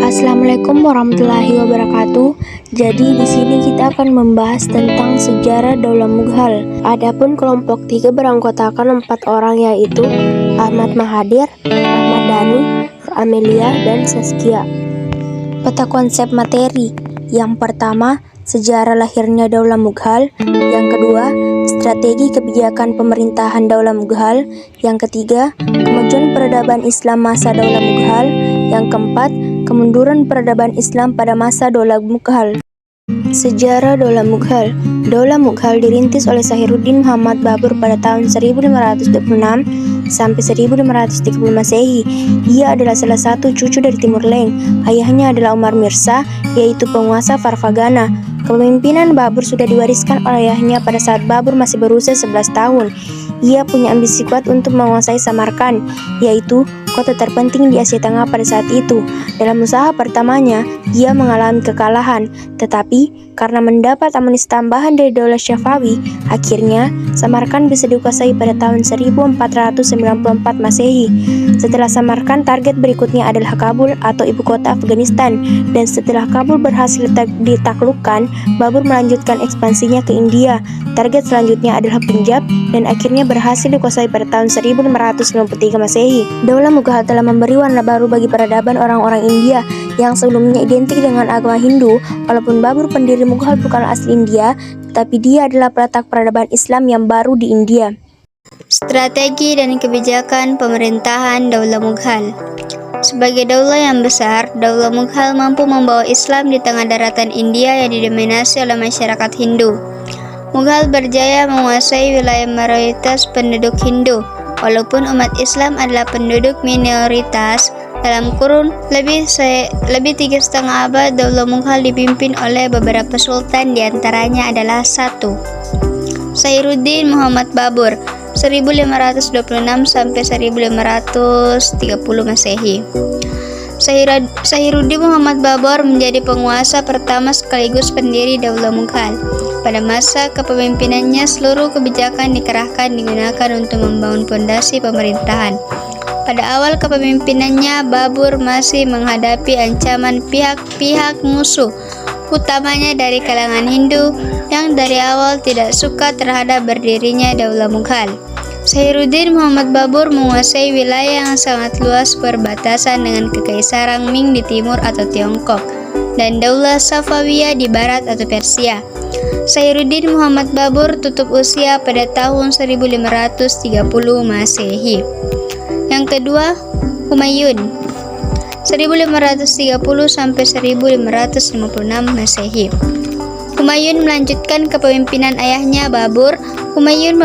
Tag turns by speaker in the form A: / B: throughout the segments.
A: Assalamualaikum warahmatullahi wabarakatuh. Jadi di sini kita akan membahas tentang sejarah Daulah Mughal. Adapun kelompok 3 beranggotakan 4 orang, yaitu Ahmad Mahathir, Ahmad Dhani, Nur Amelia, dan Saskia. Peta konsep materi. Yang pertama, sejarah lahirnya Daulah Mughal. Yang kedua, strategi kebijakan pemerintahan Daulah Mughal. Yang ketiga, kemajuan peradaban Islam masa Daulah Mughal. Yang keempat, kemunduran peradaban Islam pada masa Daulah Mughal. Sejarah Daulah Mughal. Daulah Mughal dirintis oleh Sahiruddin Muhammad Babur pada tahun 1526 sampai 1530 Masehi. Ia adalah salah satu cucu dari Timur Leng. Ayahnya adalah Umar Mirza, yaitu penguasa Farfagana. Kepemimpinan Babur sudah diwariskan oleh ayahnya pada saat Babur masih berusia 11 tahun. Ia punya ambisi kuat untuk menguasai Samarkand, yaitu kota terpenting di Asia Tengah pada saat itu. Dalam usaha pertamanya, ia mengalami kekalahan, tetapi karena mendapat amunisi tambahan dari Daulah Syafawi, akhirnya Samarkand bisa dikuasai pada tahun 1494 Masehi. Setelah Samarkand, target berikutnya adalah Kabul atau ibu kota Afghanistan, dan setelah Kabul berhasil ditaklukkan, Babur melanjutkan ekspansinya ke India. Target selanjutnya adalah Punjab, dan akhirnya berhasil dikuasai pada tahun 1553 Masehi. Daulah Mughal telah memberi warna baru bagi peradaban orang-orang India yang sebelumnya identik dengan agama Hindu. Walaupun Babur pendiri Mughal bukan asli India, tetapi dia adalah peletak peradaban Islam yang baru di India.
B: Strategi dan kebijakan pemerintahan Daulah Mughal. Sebagai daulah yang besar, Daulah Mughal mampu membawa Islam di tengah daratan India yang didominasi oleh masyarakat Hindu. Mughal berjaya menguasai wilayah mayoritas penduduk Hindu. Walaupun umat Islam adalah penduduk minoritas, dalam kurun lebih 3,5 abad, Daulah Mughal dipimpin oleh beberapa sultan, diantaranya adalah 1. Sahiruddin Muhammad Babur 1526 sampai 1530 Masehi. Sahiruddin Muhammad Babur menjadi penguasa pertama sekaligus pendiri Daulah Mughal. Pada masa kepemimpinannya, seluruh kebijakan digunakan untuk membangun fondasi pemerintahan. Pada awal kepemimpinannya, Babur masih menghadapi ancaman pihak-pihak musuh, utamanya dari kalangan Hindu yang dari awal tidak suka terhadap berdirinya Daulah Mughal. Sahiruddin Muhammad Babur menguasai wilayah yang sangat luas perbatasan dengan Kekaisaran Ming di timur atau Tiongkok, dan Daulah Safawiyah di barat atau Persia. Sahiruddin Muhammad Babur tutup usia pada tahun 1530 Masehi. Yang kedua, Humayun 1530 sampai 1556 Masehi. Humayun melanjutkan kepemimpinan ayahnya Babur. Humayun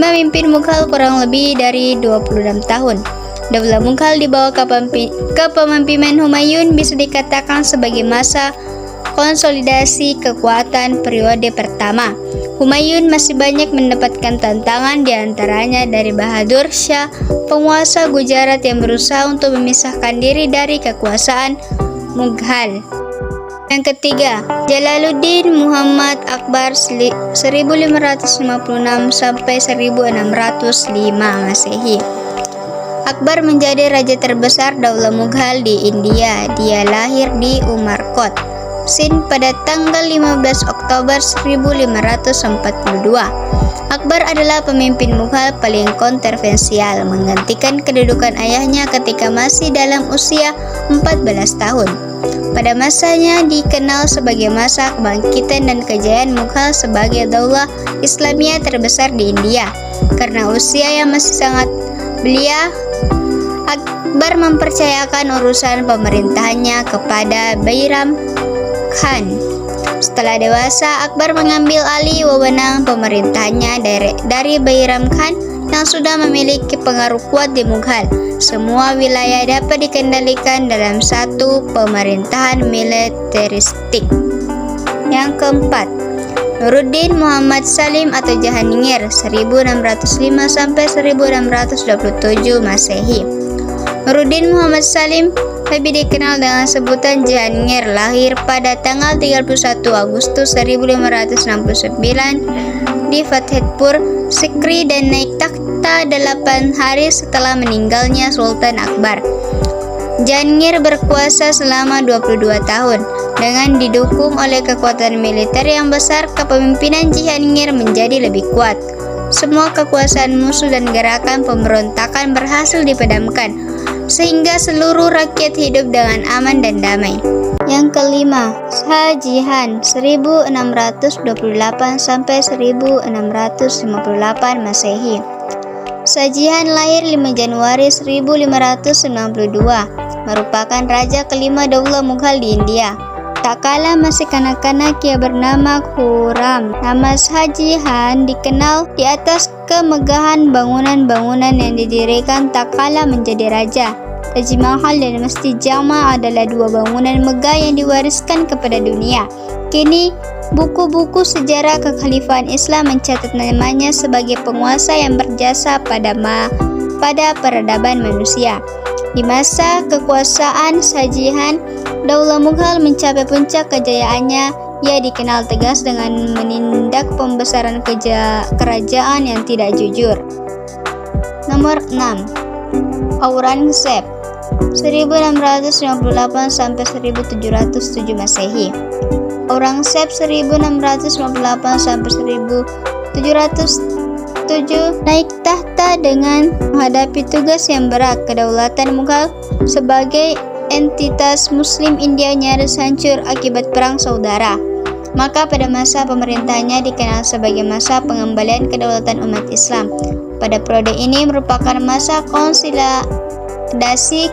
B: memimpin Mughal kurang lebih dari 26 tahun. Daulah Mughal di bawah kepemimpinan Humayun bisa dikatakan sebagai masa konsolidasi kekuatan periode pertama. Humayun masih banyak mendapatkan tantangan, diantaranya dari Bahadur Shah, penguasa Gujarat yang berusaha untuk memisahkan diri dari kekuasaan Mughal. Yang ketiga, Jalaluddin Muhammad Akbar 1556 sampai 1605 Masehi. Akbar menjadi raja terbesar Daulah Mughal di India. Dia lahir di Umarkot, Sind pada tanggal 15 Oktober 1542. Akbar adalah pemimpin Mughal paling kontroversial, menggantikan kedudukan ayahnya ketika masih dalam usia 14 tahun. Pada masanya dikenal sebagai masa kebangkitan dan kejayaan Mughal sebagai daulah Islamiyah terbesar di India. Karena usia yang masih sangat belia, Akbar mempercayakan urusan pemerintahannya kepada Bairam Khan. Setelah dewasa, Akbar mengambil alih wewenang pemerintahannya dari Bairam Khan yang sudah memiliki pengaruh kuat di Mughal. Semua wilayah dapat dikendalikan dalam satu pemerintahan militeristik. Yang keempat, Nuruddin Muhammad Salim atau Jahangir 1605 sampai 1627 Masehi. Nuruddin Muhammad Salim, lebih dikenal dengan sebutan Jahangir, lahir pada tanggal 31 Agustus 1569 di Fatehpur Sikri dan naik takhta 8 hari setelah meninggalnya Sultan Akbar. Jahangir berkuasa selama 22 tahun. Dengan didukung oleh kekuatan militer yang besar, kepemimpinan Jahangir menjadi lebih kuat. Semua kekuasaan musuh dan gerakan pemberontakan berhasil dipadamkan, sehingga seluruh rakyat hidup dengan aman dan damai. Yang kelima, Shah Jahan 1628 sampai 1658 Masehi. Shah Jahan lahir 5 Januari 1592, merupakan raja kelima Daulah Mughal di India. Tak kala masih kanak-kanak ia bernama Khurram. Nama Shah Jahan dikenal di atas kemegahan bangunan-bangunan yang didirikan tak kala menjadi raja. Taj Mahal dan Masjid Jama adalah dua bangunan megah yang diwariskan kepada dunia. Kini, buku-buku sejarah kekhalifahan Islam mencatat namanya sebagai penguasa yang berjasa pada peradaban manusia. Di masa kekuasaan Shah Jahan, Daulah Mughal mencapai puncak kejayaannya. Ia dikenal tegas dengan menindak pembesaran kerajaan yang tidak jujur. Nomor 6. Aurangzeb 1658 sampai 1707 Masehi. Aurangzeb 1658 sampai 1707 naik tahta dengan menghadapi tugas yang berat. Kedaulatan Mughal sebagai entitas Muslim India nyaris hancur akibat perang saudara. Maka pada masa pemerintahannya dikenal sebagai masa pengembalian kedaulatan umat Islam. Pada periode ini merupakan masa konsolidasi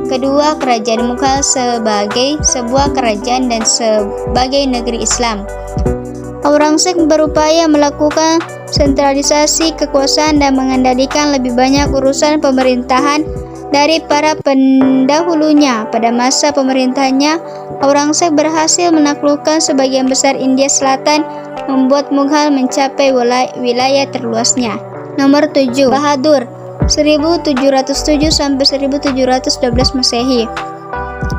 B: kedua kerajaan Mughal sebagai sebuah kerajaan dan sebagai negeri Islam. Aurangzeb berupaya melakukan sentralisasi kekuasaan dan mengendalikan lebih banyak urusan pemerintahan dari para pendahulunya. Pada masa pemerintahannya, Aurangzeb berhasil menaklukkan sebagian besar India Selatan, membuat Mughal mencapai wilayah terluasnya. Nomor 7. Bahadur 1707 sampai 1712 Masehi.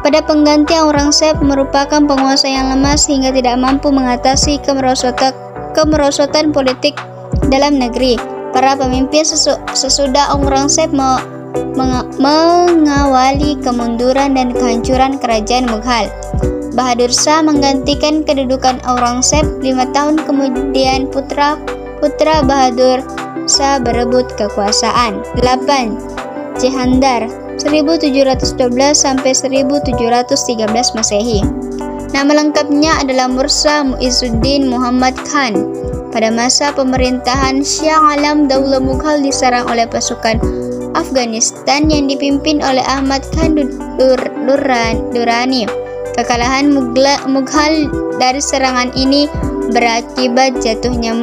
B: Pada penggantian Aurangzeb merupakan penguasa yang lemah sehingga tidak mampu mengatasi kemerosotan politik dalam negeri. Para pemimpin sesudah Aurangzeb mengawali kemunduran dan kehancuran kerajaan Mughal. Bahadur Shah menggantikan kedudukan Aurangzeb. 5 tahun kemudian putra Bahadur Shah berebut kekuasaan. 8. Jahandar 1712 sampai 1713 Masehi. Nama lengkapnya adalah Mirza Muizzuddin Muhammad Khan. Pada masa pemerintahan Shah Alam, Daulah Mughal diserang oleh pasukan Afghanistan yang dipimpin oleh Ahmad Khan Durrani. Kekalahan Mughal dari serangan ini berakibat jatuhnya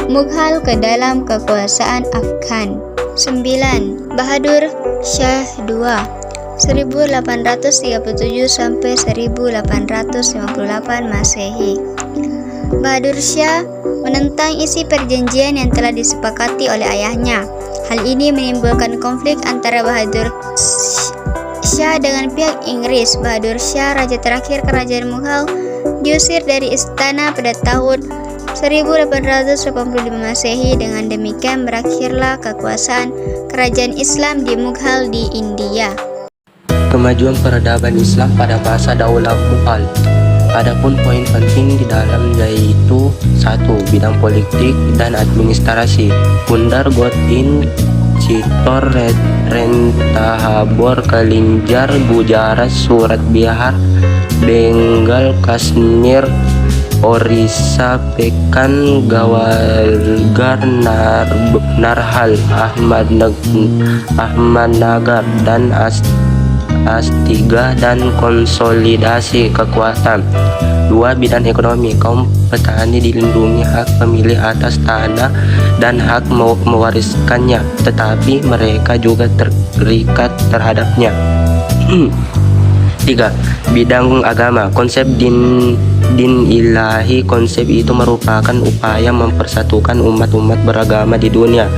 B: Mughal ke dalam kekuasaan Afghan. 9. Bahadur Shah II 1837 sampai 1858 Masehi. Bahadur Shah menentang isi perjanjian yang telah disepakati oleh ayahnya. Hal ini menimbulkan konflik antara Bahadur Shah dengan pihak Inggris. Bahadur Shah, raja terakhir kerajaan Mughal, diusir dari istana pada tahun 1885 Masehi. Dengan demikian berakhirlah kekuasaan kerajaan Islam di Mughal di India.
C: Kemajuan peradaban Islam pada masa Daulah Mughal. Adapun poin penting di dalam yaitu 1. Bidang politik dan administrasi. Pundar Gotin, Citor, Rentahabor, Kalinjar, Gujarat, Surat Bihar, Bengal, Kashmir, Orissa, Pekan, Gawargar, Narhal, Ahmadnagar, dan Astiga, dan konsolidasi kekuatan. 2. Bidang ekonomi. Kaum petani dilindungi hak pemilih atas tanah dan hak mewariskannya, tetapi mereka juga terikat terhadapnya. 3. Bidang agama. Konsep din ilahi. Konsep itu merupakan upaya mempersatukan umat-umat beragama di dunia.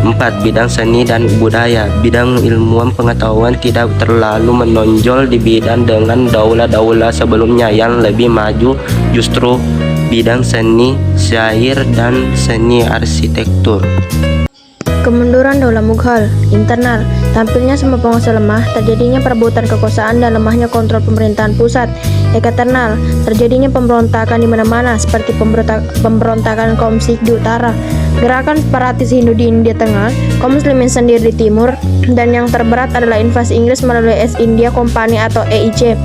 C: 4. Bidang seni dan budaya. Bidang ilmuwan pengetahuan tidak terlalu menonjol di bidang dengan daulah-daulah sebelumnya yang lebih maju. Justru bidang seni syair dan seni arsitektur.
A: Kemunduran Daulah Mughal. Internal. Tampilnya semua penguasa lemah, terjadinya perebutan kekuasaan dan lemahnya kontrol pemerintahan pusat. Eksternal. Terjadinya pemberontakan di mana-mana seperti pemberontakan kaum Sikh di utara, gerakan separatis Hindu di India Tengah, kaum muslimin sendiri di timur, dan yang terberat adalah invasi Inggris melalui East India Company atau EIC.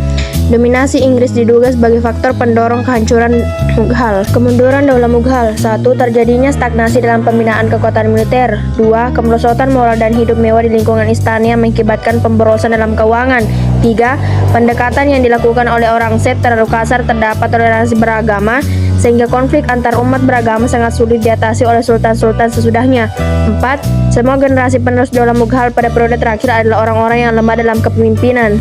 A: Dominasi Inggris diduga sebagai faktor pendorong kehancuran Mughal. Kemunduran Daulah Mughal. 1. Terjadinya stagnasi dalam pembinaan kekuatan militer. 2. Kemerosotan moral dan hidup mewah di lingkungan istana yang mengakibatkan pemborosan dalam keuangan. 3. Pendekatan yang dilakukan oleh orang Sikh terlalu kasar, terdapat toleransi beragama sehingga konflik antar umat beragama sangat sulit diatasi oleh sultan-sultan sesudahnya. 4. Semua generasi penerus Daulah Mughal pada periode terakhir adalah orang-orang yang lemah dalam kepemimpinan.